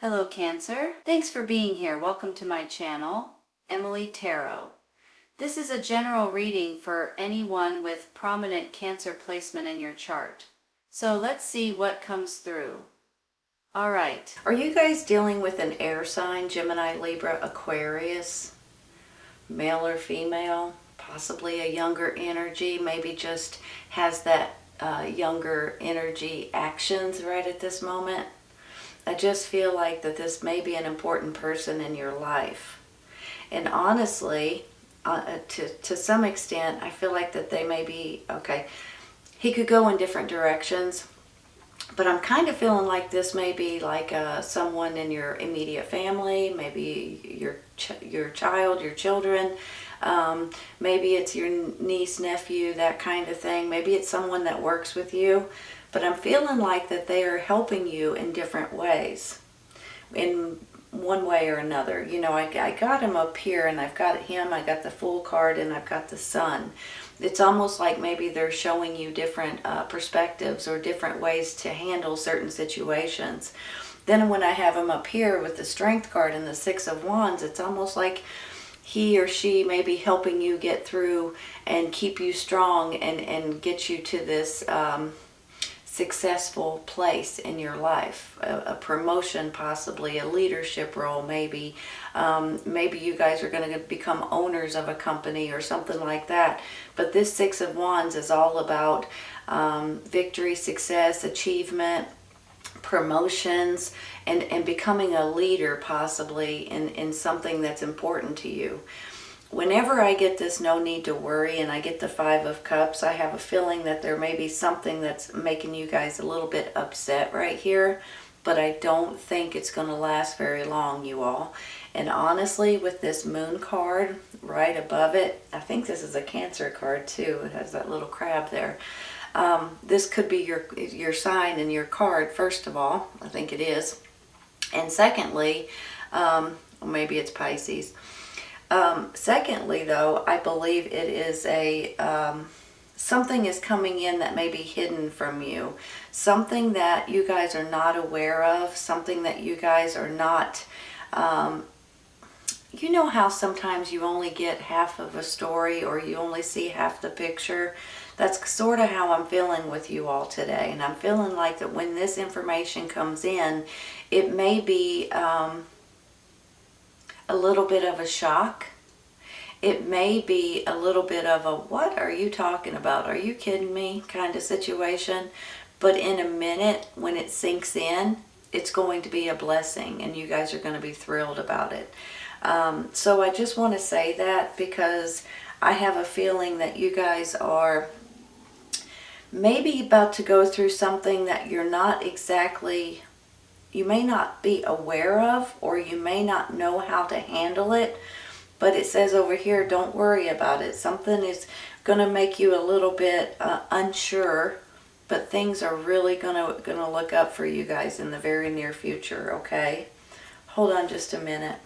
Hello Cancer, thanks for being here. Welcome to my channel, Emily Tarot. This is a general reading for anyone with prominent Cancer placement in your chart. So let's see what comes through. Alright. Are you guys dealing with an air sign, Gemini, Libra, Aquarius? Male or female? Possibly a younger energy, maybe just has that younger energy actions right at this moment. I just feel like that this may be an important person in your life. And honestly, to some extent, I feel like that they may be, okay, he could go in different directions, but I'm kind of feeling like this may be like someone in your immediate family, maybe your child, your children, maybe it's your niece, nephew, that kind of thing. Maybe it's someone that works with you. But I'm feeling like that they are helping you in different ways, in one way or another. You know, I got him up here, and I've got him, I got the Fool card, and I've got the Sun. It's almost like maybe they're showing you different perspectives or different ways to handle certain situations. Then when I have him up here with the Strength card and the Six of Wands, it's almost like he or she may be helping you get through and keep you strong and get you to this successful place in your life, a promotion, possibly a leadership role, maybe maybe you guys are going to become owners of a company or something like that. But this Six of Wands is all about victory, success, achievement, promotions, and becoming a leader, possibly in something that's important to you. Whenever I get this no need to worry and I get the Five of Cups, I have a feeling that there may be something that's making you guys a little bit upset right here, but I don't think it's going to last very long, you all. And honestly, with this Moon card right above it, I think this is a Cancer card too. It has that little crab there. This could be your sign and your card, first of all. I think it is. And secondly, maybe it's Pisces. Secondly, though, I believe it is something is coming in that may be hidden from you. Something that you guys are not aware of. Something that you guys are not... you know how sometimes you only get half of a story or you only see half the picture? That's sort of how I'm feeling with you all today. And I'm feeling like that when this information comes in, it may be... a little bit of a shock. It may be a little bit of a, what are you talking about? Are you kidding me? Kind of situation. But in a minute, when it sinks in, it's going to be a blessing and you guys are going to be thrilled about it. So I just want to say that because I have a feeling that you guys are maybe about to go through something that you're not exactly... you may not be aware of, or you may not know how to handle it, but it says over here, don't worry about it. Something is going to make you a little bit unsure, but things are really going to look up for you guys in the very near future, okay? Hold on just a minute.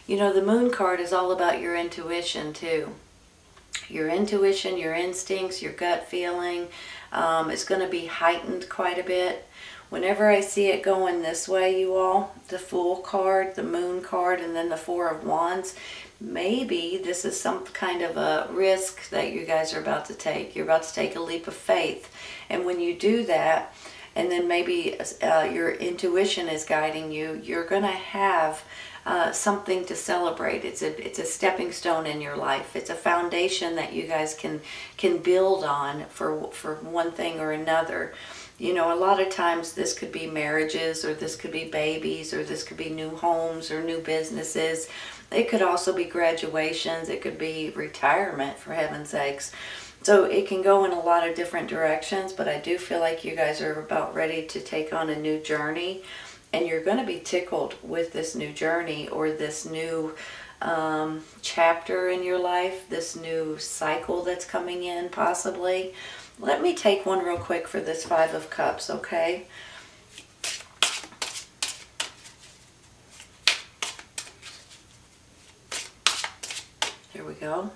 You know, the Moon card is all about your intuition, too. Your intuition, your instincts, your gut feeling is going to be heightened quite a bit. Whenever I see it going this way, you all, the Fool card, the Moon card, and then the Four of Wands, maybe this is some kind of a risk that you guys are about to take. You're about to take a leap of faith. And when you do that, and then maybe your intuition is guiding you, you're going to have something to celebrate. It's a stepping stone in your life. It's a foundation that you guys can build on for one thing or another. You know, a lot of times this could be marriages, or this could be babies, or this could be new homes or new businesses. It could also be graduations. It could be retirement, for heaven's sakes. So it can go in a lot of different directions, but I do feel like you guys are about ready to take on a new journey. And you're going to be tickled with this new journey, or this new chapter in your life, this new cycle that's coming in, possibly. Let me take one real quick for this Five of Cups, okay? Here we go.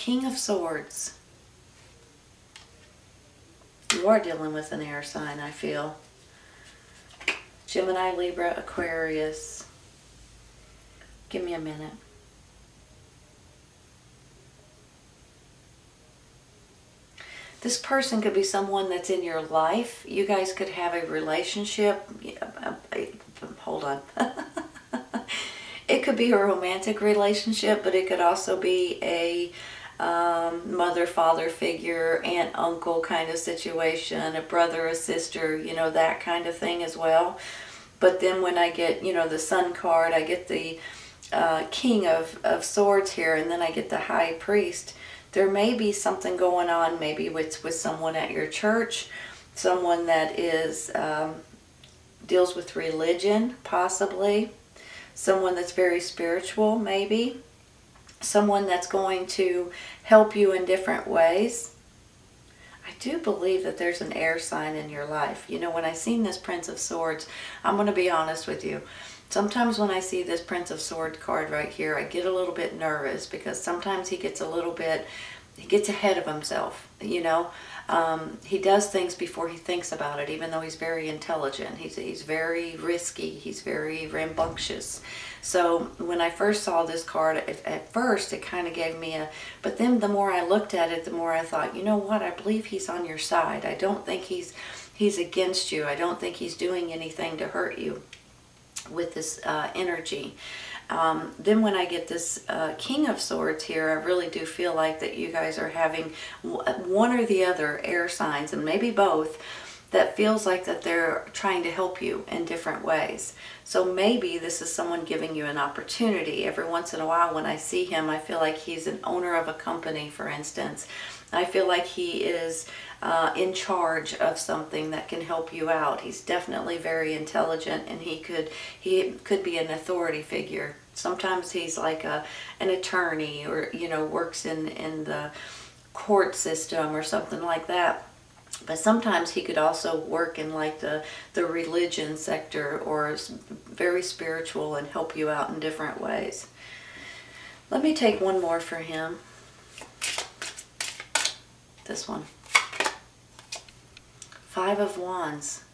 King of Swords. You are dealing with an air sign, I feel. Gemini, Libra, Aquarius. Give me a minute. This person could be someone that's in your life. You guys could have a relationship. Hold on. It could be a romantic relationship, but it could also be a mother, father figure, aunt, uncle kind of situation, a brother, a sister, you know, that kind of thing as well. But then when I get, you know, the Sun card, I get the King of Swords here, and then I get the High Priest. There may be something going on, maybe with someone at your church, someone that is deals with religion, possibly. Someone that's very spiritual, maybe. Someone that's going to help you in different ways. I do believe that there's an air sign in your life. You know, when I seen this Prince of Swords, I'm going to be honest with you. Sometimes when I see this Prince of Swords card right here, I get a little bit nervous because sometimes he gets ahead of himself, you know. He does things before he thinks about it, even though he's very intelligent. He's very risky. He's very rambunctious. So when I first saw this card, at first it kind of gave me but then the more I looked at it, the more I thought, you know what, I believe he's on your side. I don't think he's against you. I don't think he's doing anything to hurt you with this energy. Then when I get this King of Swords here, I really do feel like that you guys are having one or the other air signs, and maybe both, that feels like that they're trying to help you in different ways. So maybe this is someone giving you an opportunity. Every once in a while when I see him, I feel like he's an owner of a company, for instance. I feel like he is in charge of something that can help you out. He's definitely very intelligent, and he could be an authority figure. Sometimes he's like an attorney, or, you know, works in the court system or something like that. But sometimes he could also work in like the religion sector, or is very spiritual and help you out in different ways. Let me take one more for him. This one. Five of Wands.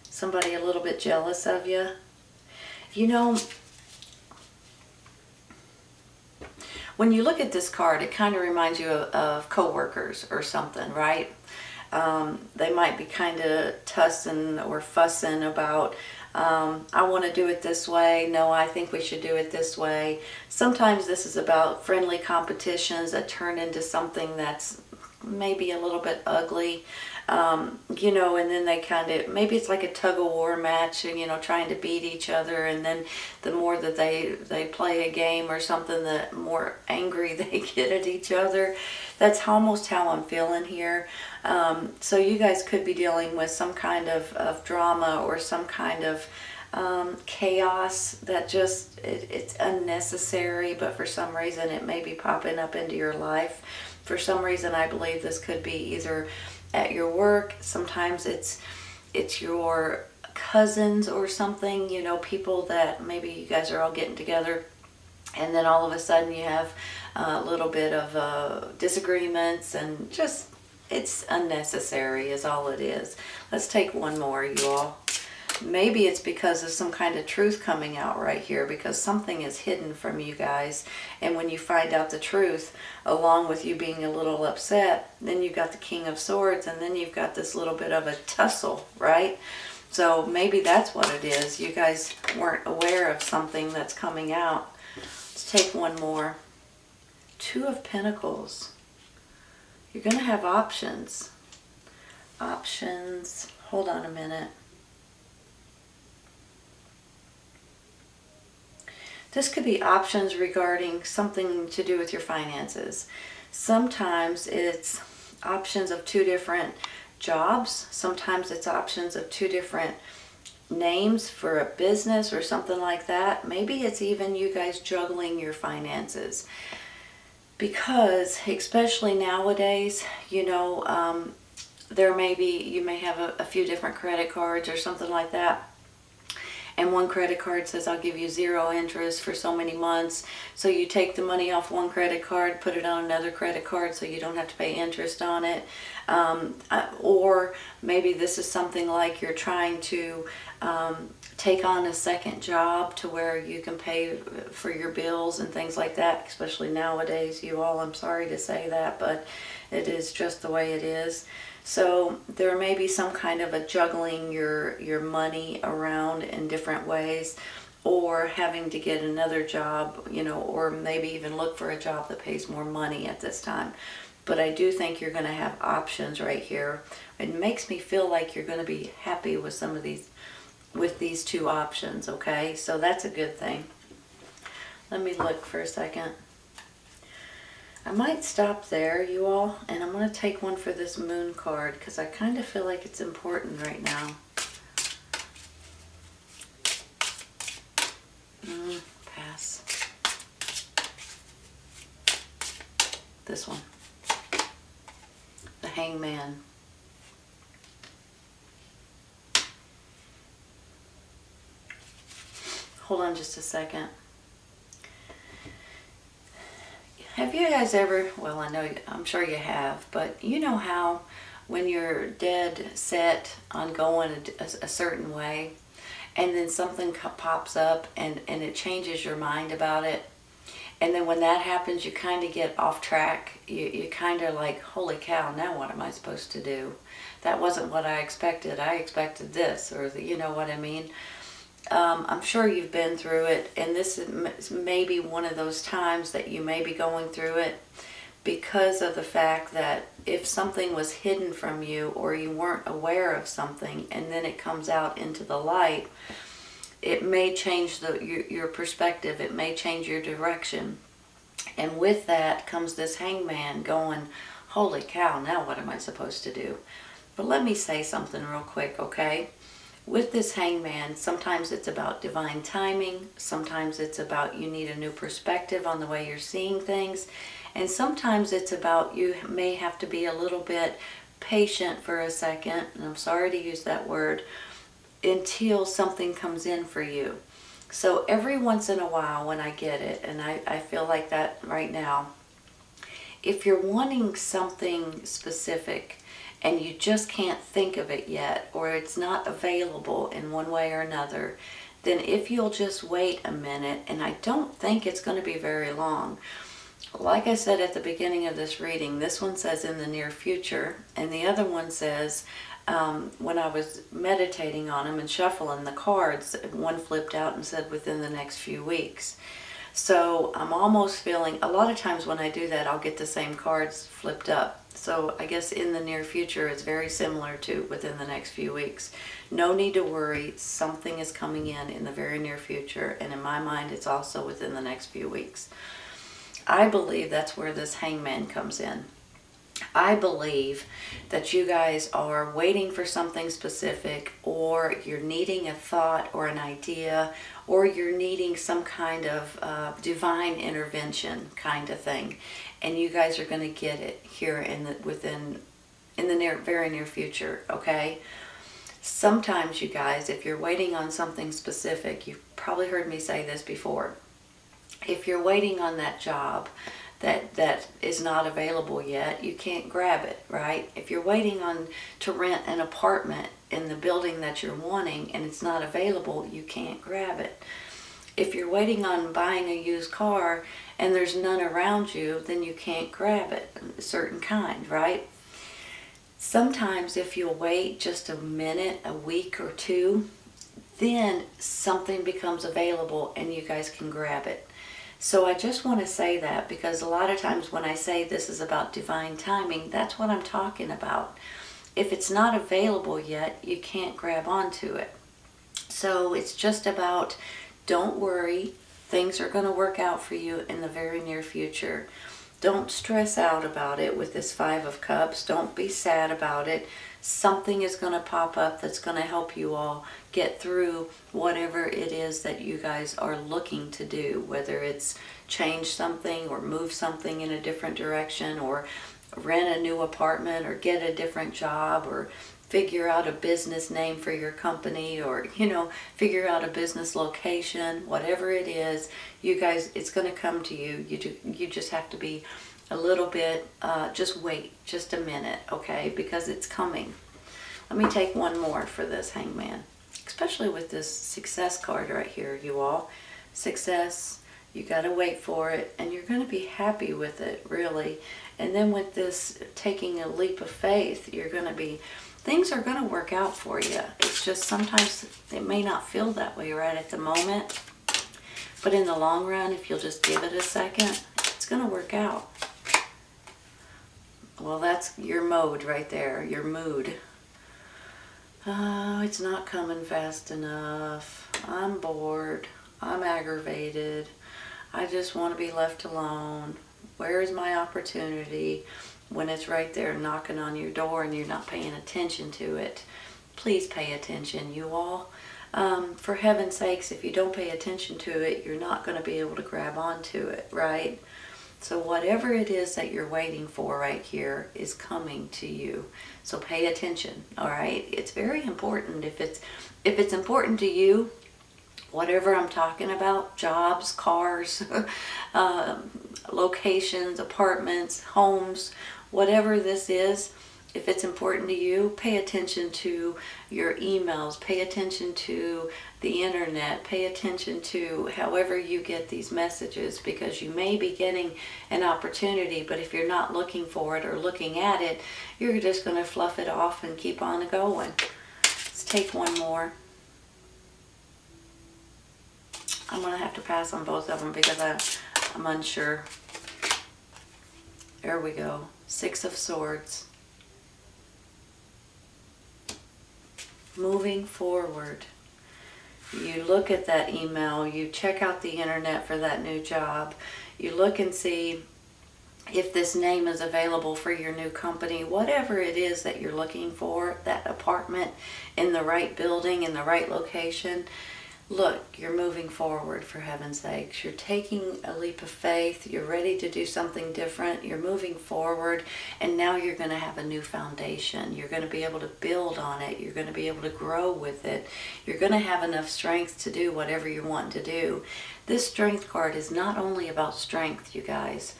Somebody a little bit jealous of you. You know, when you look at this card, it kind of reminds you of co-workers or something, right? They might be kind of tussing or fussing about, I want to do it this way. No, I think we should do it this way. Sometimes this is about friendly competitions that turn into something that's maybe a little bit ugly. You know, and then they kind of, maybe it's like a tug-of-war match, and, you know, trying to beat each other, and then the more that they play a game or something, the more angry they get at each other. That's almost how I'm feeling here. So you guys could be dealing with some kind of drama, or some kind of chaos that just, it's unnecessary, but for some reason it may be popping up into your life. For some reason, I believe this could be either at your work. Sometimes it's your cousins or something, you know, people that maybe you guys are all getting together, and then all of a sudden you have a little bit of disagreements, and just, it's unnecessary is all it is. Let's take one more, you all. Maybe it's because of some kind of truth coming out right here, because something is hidden from you guys, and when you find out the truth, along with you being a little upset, then you've got the King of Swords, and then you've got this little bit of a tussle, right? So maybe that's what it is. You guys weren't aware of something that's coming out. Let's take one more. Two of Pentacles. You're going to have options. Options. Hold on a minute. This could be options regarding something to do with your finances. Sometimes it's options of two different jobs. Sometimes it's options of two different names for a business or something like that. Maybe it's even you guys juggling your finances. Because especially nowadays, you know, you may have a few different credit cards or something like that. and one credit card says I'll give you 0 interest for so many months. So you take the money off one credit card, put it on another credit card so you don't have to pay interest on it. Or maybe this is something like you're trying to take on a second job to where you can pay for your bills and things like that, especially nowadays, you all. I'm sorry to say that, but it is just the way it is. So there may be some kind of a juggling your money around in different ways, or having to get another job, or maybe even look for a job that pays more money at this time. But I do think you're going to have options right here. It makes me feel like you're going to be happy with some of these, with these 2 options, okay? So that's a good thing. Let me look for a second. I might stop there, you all, and I'm going to take one for this moon card because I kind of feel like it's important right now. Pass. This one. The Hangman. Hold on just a second. Have you guys ever, well, I'm sure you have, but you know how when you're dead set on going a certain way, and then something pops up and it changes your mind about it, and then when that happens, you kind of get off track. You kind of like, holy cow, now what am I supposed to do? That wasn't what I expected. I expected this, or you know what I mean? I'm sure you've been through it, and this is maybe one of those times that you may be going through it because of the fact that if something was hidden from you, or you weren't aware of something, and then it comes out into the light, it may change your perspective. It may change your direction. And with that comes this Hangman going, holy cow, now what am I supposed to do? But let me say something real quick, okay? With this Hangman, sometimes it's about divine timing. Sometimes it's about you need a new perspective on the way you're seeing things. And sometimes it's about you may have to be a little bit patient for a second, and I'm sorry to use that word, until something comes in for you. So every once in a while when I get it, and I feel like that right now, if you're wanting something specific and you just can't think of it yet, or it's not available in one way or another, then if you'll just wait a minute, and I don't think it's going to be very long. Like I said at the beginning of this reading, this one says in the near future, and the other one says, when I was meditating on them and shuffling the cards, one flipped out and said within the next few weeks. So I'm almost feeling, a lot of times when I do that, I'll get the same cards flipped up. So I guess in the near future is very similar to within the next few weeks. No need to worry, something is coming in the very near future, and in my mind it's also within the next few weeks. I believe that's where this Hangman comes in. I believe that you guys are waiting for something specific, or you're needing a thought or an idea, or you're needing some kind of divine intervention kind of thing, and you guys are going to get it here in the very near future. Okay. Sometimes, you guys, if you're waiting on something specific, you've probably heard me say this before. If you're waiting on that job that is not available yet, you can't grab it, right? If you're waiting on to rent an apartment in the building that you're wanting and it's not available, you can't grab it. If you're waiting on buying a used car and there's none around you, then you can't grab it, a certain kind, right? Sometimes if you'll wait just a minute, a week or two, then something becomes available and you guys can grab it. So I just want to say that, because a lot of times when I say this is about divine timing, that's what I'm talking about. If it's not available yet, you can't grab onto it. So it's just about, don't worry, things are going to work out for you in the very near future. Don't stress out about it with this 5 of Cups. Don't be sad about it. Something is going to pop up that's going to help you all get through whatever it is that you guys are looking to do, whether it's change something or move something in a different direction, or rent a new apartment, or get a different job, or figure out a business name for your company, or, you know, figure out a business location, whatever it is, you guys, it's going to come to you. You just have to be a little bit, just wait just a minute, okay? Because it's coming. Let me take one more for this, Hangman. Especially with this success card right here, you all. Success, you got to wait for it, and you're going to be happy with it, really. And then with this taking a leap of faith, you're going to be, things are going to work out for you. It's just sometimes it may not feel that way right at the moment, but in the long run, if you'll just give it a second, it's going to work out. Well, that's your mode right there, your mood. Oh, it's not coming fast enough. I'm bored. I'm aggravated. I just want to be left alone. Where is my opportunity? When it's right there knocking on your door and you're not paying attention to it. Please pay attention, you all. For heaven's sakes, if you don't pay attention to it, you're not going to be able to grab onto it, right? So whatever it is that you're waiting for right here is coming to you. So pay attention, all right? It's very important. If it's important to you, whatever I'm talking about, jobs, cars, locations, apartments, homes, whatever this is, if it's important to you, pay attention to your emails, pay attention to the internet, pay attention to however you get these messages, because you may be getting an opportunity, but if you're not looking for it or looking at it, you're just going to fluff it off and keep on going. Let's take one more. I'm going to have to pass on both of them because I'm unsure. There we go. 6 of Swords. Moving forward. You look at that email, you check out the internet for that new job, you look and see if this name is available for your new company, whatever it is that you're looking for, that apartment in the right building, in the right location. Look, you're moving forward, for heaven's sakes. You're taking a leap of faith. You're ready to do something different. You're moving forward, and now you're going to have a new foundation. You're going to be able to build on it. You're going to be able to grow with it. You're going to have enough strength to do whatever you want to do. This strength card is not only about strength, you guys.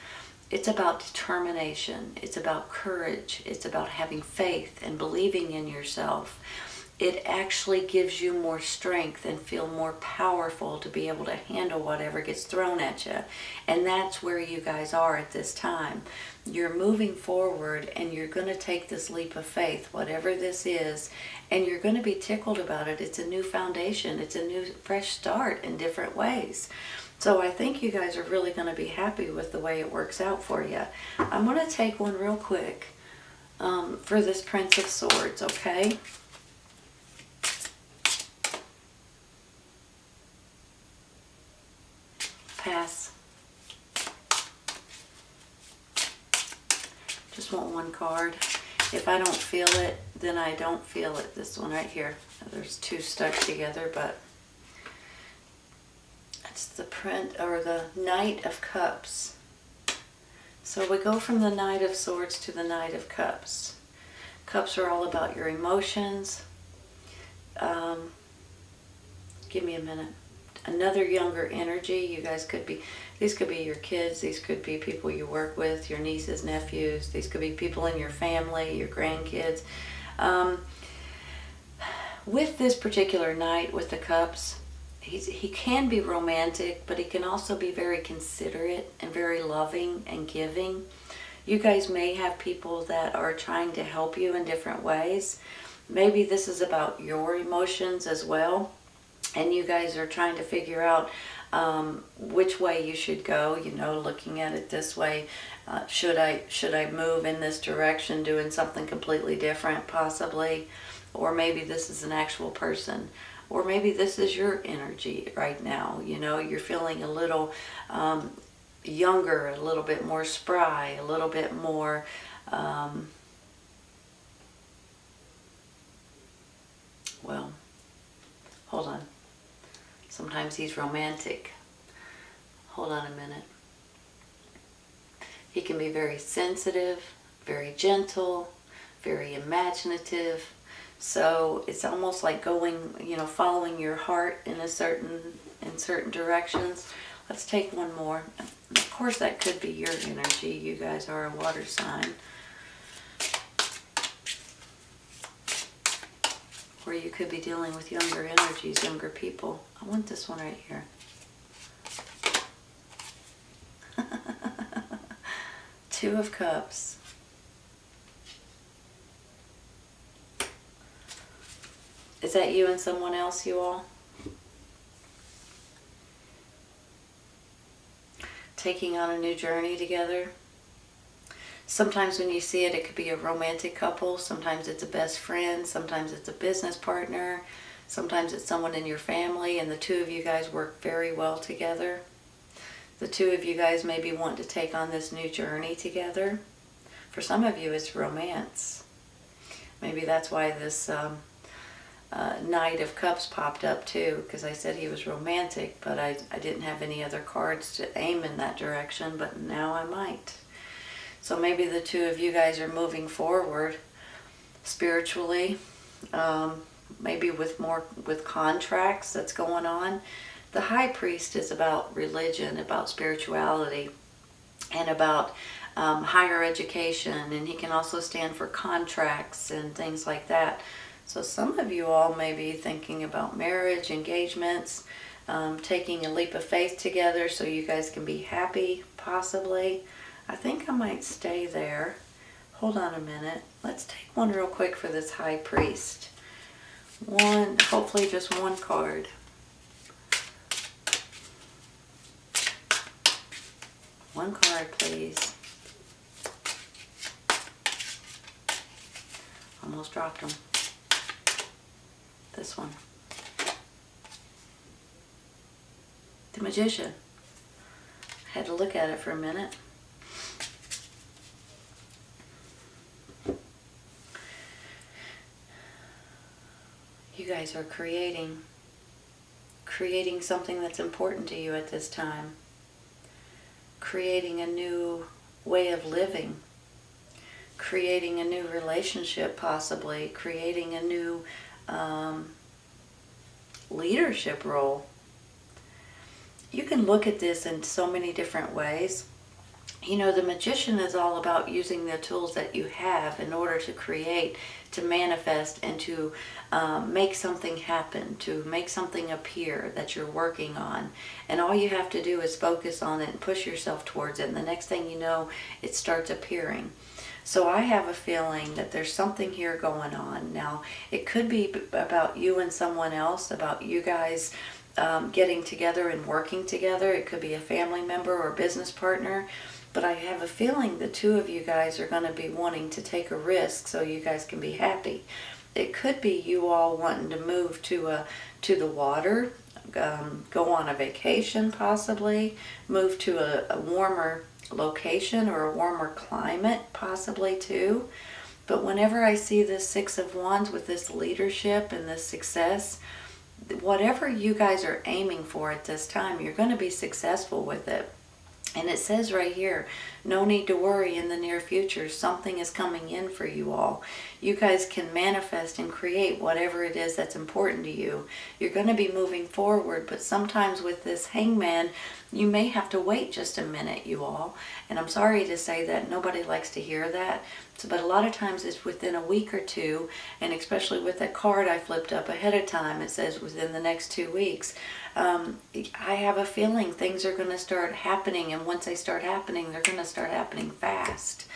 It's about determination. It's about courage. It's about having faith and believing in yourself. It actually gives you more strength and feel more powerful to be able to handle whatever gets thrown at you. And that's where you guys are at this time. You're moving forward, and you're going to take this leap of faith, whatever this is, and you're going to be tickled about it. It's a new foundation. It's a new fresh start in different ways. So I think you guys are really going to be happy with the way it works out for you. I'm going to take one real quick for this Prince of Swords, okay? Pass. Just want one card. If I don't feel it, then I don't feel it. This one right here. There's 2 stuck together, but it's the Knight of Cups. So we go from the Knight of Swords to the Knight of Cups. Cups are all about your emotions. Give me a minute. Another younger energy. You guys could be, these could be your kids, these could be people you work with, your nieces, nephews, these could be people in your family, your grandkids. With this particular Knight with the Cups, he can be romantic, but he can also be very considerate and very loving and giving. You guys may have people that are trying to help you in different ways. Maybe this is about your emotions as well, and you guys are trying to figure out which way you should go, you know, looking at it this way. Should I move in this direction, doing something completely different possibly? Or maybe this is an actual person. Or maybe this is your energy right now. You know, you're feeling a little younger, a little bit more spry, a little bit more well, hold on. Sometimes he's romantic. Hold on a minute. He can be very sensitive, very gentle, very imaginative. So it's almost like going, following your heart in certain directions. Let's take one more. Of course, that could be your energy. You guys are a water sign. Or you could be dealing with younger energies, younger people. I want this one right here. Two of Cups. Is that you and someone else, you all? Taking on a new journey together. Sometimes when you see it, it could be a romantic couple. Sometimes it's a best friend. Sometimes it's a business partner. Sometimes it's someone in your family, and the two of you guys work very well together. The two of you guys maybe want to take on this new journey together. For some of you, it's romance. Maybe that's why this Knight of Cups popped up too, because I said he was romantic, but I didn't have any other cards to aim in that direction, but now I might. So maybe the two of you guys are moving forward spiritually, maybe with contracts that's going on. The High Priest is about religion, about spirituality, and about higher education, and he can also stand for contracts and things like that. So some of you all may be thinking about marriage, engagements, taking a leap of faith together so you guys can be happy, possibly. I think I might stay there. Hold on a minute. Let's take one real quick for this High Priest. One, hopefully just one card. One card, please. Almost dropped them. This one. The Magician. I had to look at it for a minute. You guys are creating something that's important to you at this time. Creating a new way of living. Creating a new relationship, possibly. Creating a new leadership role. You can look at this in so many different ways. You know, the Magician is all about using the tools that you have in order to create, to manifest, and to make something happen, to make something appear that you're working on. And all you have to do is focus on it and push yourself towards it. And the next thing you know, it starts appearing. So I have a feeling that there's something here going on. Now, it could be about you and someone else, about you guys getting together and working together. It could be a family member or business partner. But I have a feeling the two of you guys are going to be wanting to take a risk so you guys can be happy. It could be you all wanting to move to the water, go on a vacation possibly, move to a warmer location or a warmer climate possibly too. But whenever I see this Six of Wands with this leadership and this success, whatever you guys are aiming for at this time, you're going to be successful with it. And it says right here, no need to worry in the near future. Something is coming in for you all. You guys can manifest and create whatever it is that's important to you. You're going to be moving forward, but sometimes with this Hangman, you may have to wait just a minute, you all. And I'm sorry to say that. Nobody likes to hear that. But a lot of times it's within a week or two, and especially with that card I flipped up ahead of time, it says within the next 2 weeks. I have a feeling things are going to start happening, and once they start happening, they're going to start happening fast.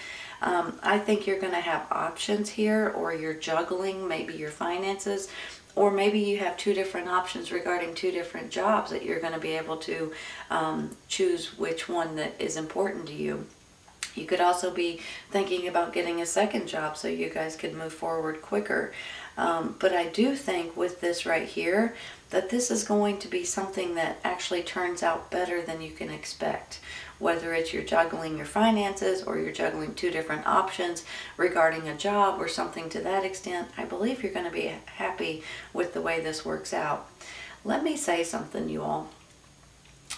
I think you're going to have options here, or you're juggling maybe your finances, or maybe you have two different options regarding two different jobs that you're going to be able to choose which one that is important to you. You could also be thinking about getting a second job so you guys could move forward quicker. But I do think with this right here, that this is going to be something that actually turns out better than you can expect. Whether it's you're juggling your finances or you're juggling two different options regarding a job or something to that extent, I believe you're going to be happy with the way this works out. Let me say something, you all.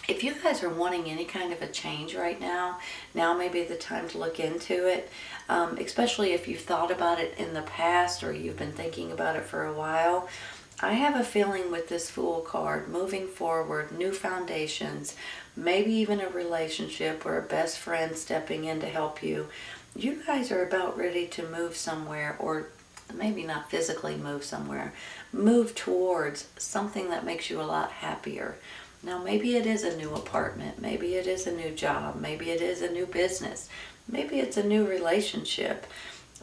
if you guys are wanting any kind of a change right now, now may be the time to look into it, especially if you've thought about it in the past or you've been thinking about it for a while. I have a feeling with this Fool card, moving forward, new foundations, maybe even a relationship or a best friend stepping in to help you. You guys are about ready to move somewhere, or maybe not physically move somewhere, move towards something that makes you a lot happier. Now, maybe it is a new apartment, maybe it is a new job, maybe it is a new business, maybe it's a new relationship.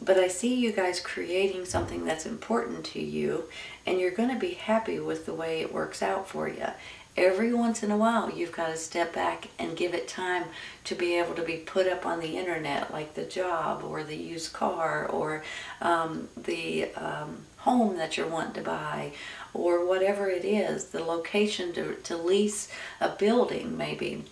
But I see you guys creating something that's important to you, and you're going to be happy with the way it works out for you. Every once in a while, you've got to step back and give it time to be able to be put up on the internet, like the job or the used car or the home that you're wanting to buy, or whatever it is, the location to lease a building maybe.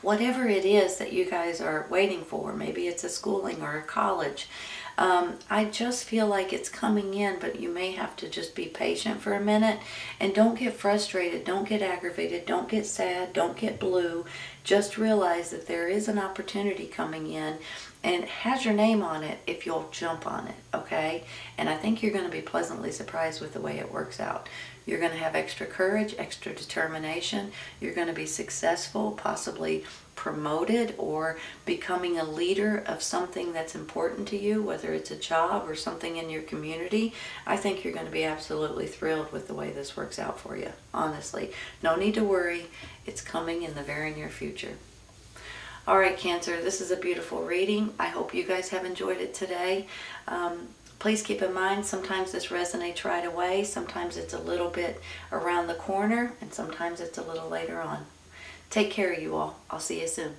Whatever it is that you guys are waiting for, maybe it's a schooling or a college. I just feel like it's coming in, but you may have to just be patient for a minute, and don't get frustrated, don't get aggravated, don't get sad, don't get blue. Just realize that there is an opportunity coming in, and it has your name on it if you'll jump on it, okay? And I think you're going to be pleasantly surprised with the way it works out. You're going to have extra courage, extra determination. You're going to be successful, possibly promoted or becoming a leader of something that's important to you, whether it's a job or something in your community. I think you're going to be absolutely thrilled with the way this works out for you, honestly. No need to worry. It's coming in the very near future. All right, Cancer, this is a beautiful reading. I hope you guys have enjoyed it today. Please keep in mind, sometimes this resonates right away, sometimes it's a little bit around the corner, and sometimes it's a little later on. Take care, you all. I'll see you soon.